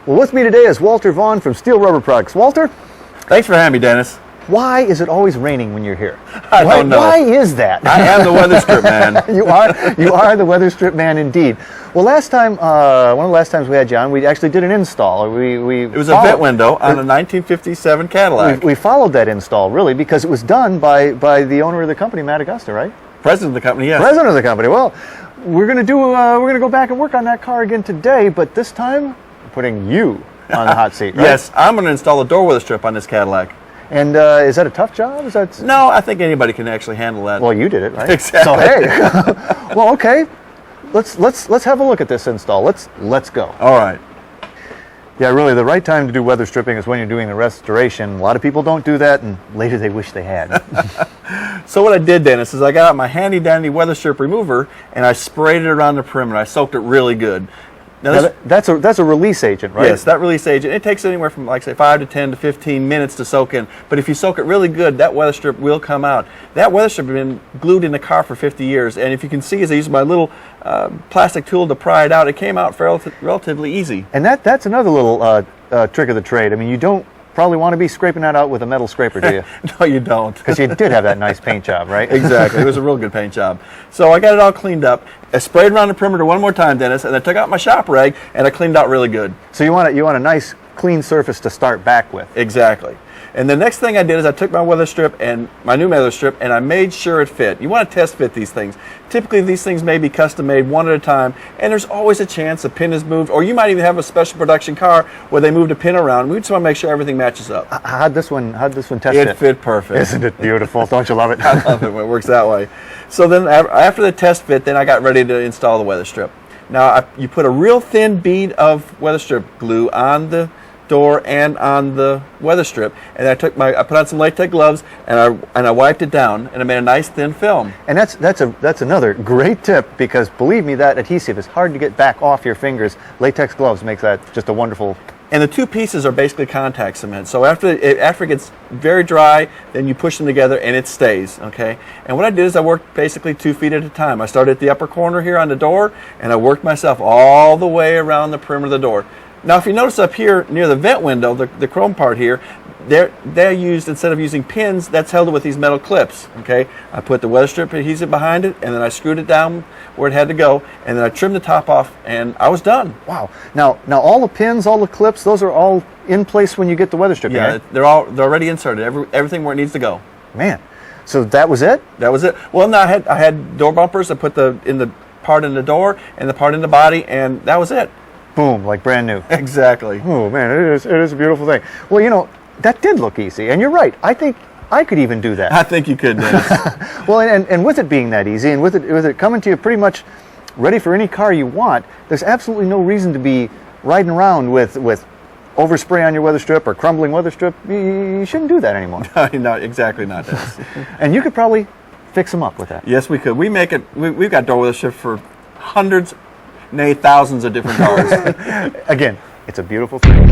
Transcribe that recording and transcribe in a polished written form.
Well, with me today is Walter Vaughn from Steel Rubber Products. Walter, Thanks for having me, Dennis. why is it always raining when you're here? I don't know. Why is that? I am the weather strip man. You are the weather strip man indeed. Well, last time, one of the last times we had you on, we actually did an install. It was a vent window on a 1957 Cadillac. We followed that install, really, because it was done by the owner of the company, Matt Augusta, right? President of the company, yes. President of the company. Well, we're gonna go back and work on that car again today, but this time we're putting you on the hot seat, right? Yes, I'm going to install the door weather strip on this Cadillac. And is that a tough job? Is that... No, I think anybody can actually handle that. Well, you did it, right? Exactly. So hey, well, okay. Let's have a look at this install. Let's go. All right. Yeah, really, the right time to do weather stripping is when you're doing the restoration. A lot of people don't do that, and later they wish they had. So what I did, Dennis, is I got out my handy dandy weather strip remover and I sprayed it around the perimeter. I soaked it really good. Now that's a release agent, right? Yes, that release agent. It takes anywhere from, like, say, 5 to 10 to 15 minutes to soak in. But if you soak it really good, that weather strip will come out. That weather strip has been glued in the car for 50 years. And if you can see, as I used my little plastic tool to pry it out, it came out relatively easy. And that's another little trick of the trade. I mean, you don't probably want to be scraping that out with a metal scraper, do you? No, you don't. Because you did have that nice paint job, right? Exactly. It was a real good paint job. So I got it all cleaned up. I sprayed around the perimeter one more time, Dennis, and I took out my shop rag and I cleaned out really good. So you want a nice clean surface to start back with. Exactly. And the next thing I did is I took my weather strip and my new weather strip and I made sure it fit. You want to test fit these things. Typically these things may be custom made one at a time, and there's always a chance a pin is moved, or you might even have a special production car where they moved a pin around. We just want to make sure everything matches up. How'd this one test fit? It fit perfect. Isn't it beautiful? Don't you love it? I love it when it works that way. So then after the test fit, then I got ready to install the weather strip. Now you put a real thin bead of weather strip glue on the door and on the weather strip, and I put on some latex gloves and I wiped it down, and I made a nice thin film. And that's another great tip, because believe me, that adhesive is hard to get back off your fingers. Latex gloves makes that just a wonderful. And the two pieces are basically contact cement. So after it gets very dry, then you push them together and it stays, okay? And what I did is I worked basically 2 feet at a time. I started at the upper corner here on the door, and I worked myself all the way around the perimeter of the door. Now, if you notice up here near the vent window, the chrome part here, they're used, instead of using pins, that's held with these metal clips, okay? I put the weather strip adhesive behind it, and then I screwed it down where it had to go, and then I trimmed the top off, and I was done. Wow. Now all the pins, all the clips, those are all in place when you get the weather strip. Yeah, right? they're already inserted, everything where it needs to go. Man, so that was it? That was it. Well, no, I had door bumpers. I put the part in the door and the part in the body, and that was it. Boom, like brand new. Exactly. Oh man, it is a beautiful thing. Well, you know, that did look easy, and you're right. I think I could even do that. I think you could, Dennis. Well, and with it being that easy, and with it coming to you pretty much ready for any car you want, there's absolutely no reason to be riding around with overspray on your weather strip or crumbling weather strip. You shouldn't do that anymore. No, exactly not, Dennis. And you could probably fix them up with that. Yes, we could. We've got door weather strip for hundreds, nay, thousands of different cars. Again, it's a beautiful thing.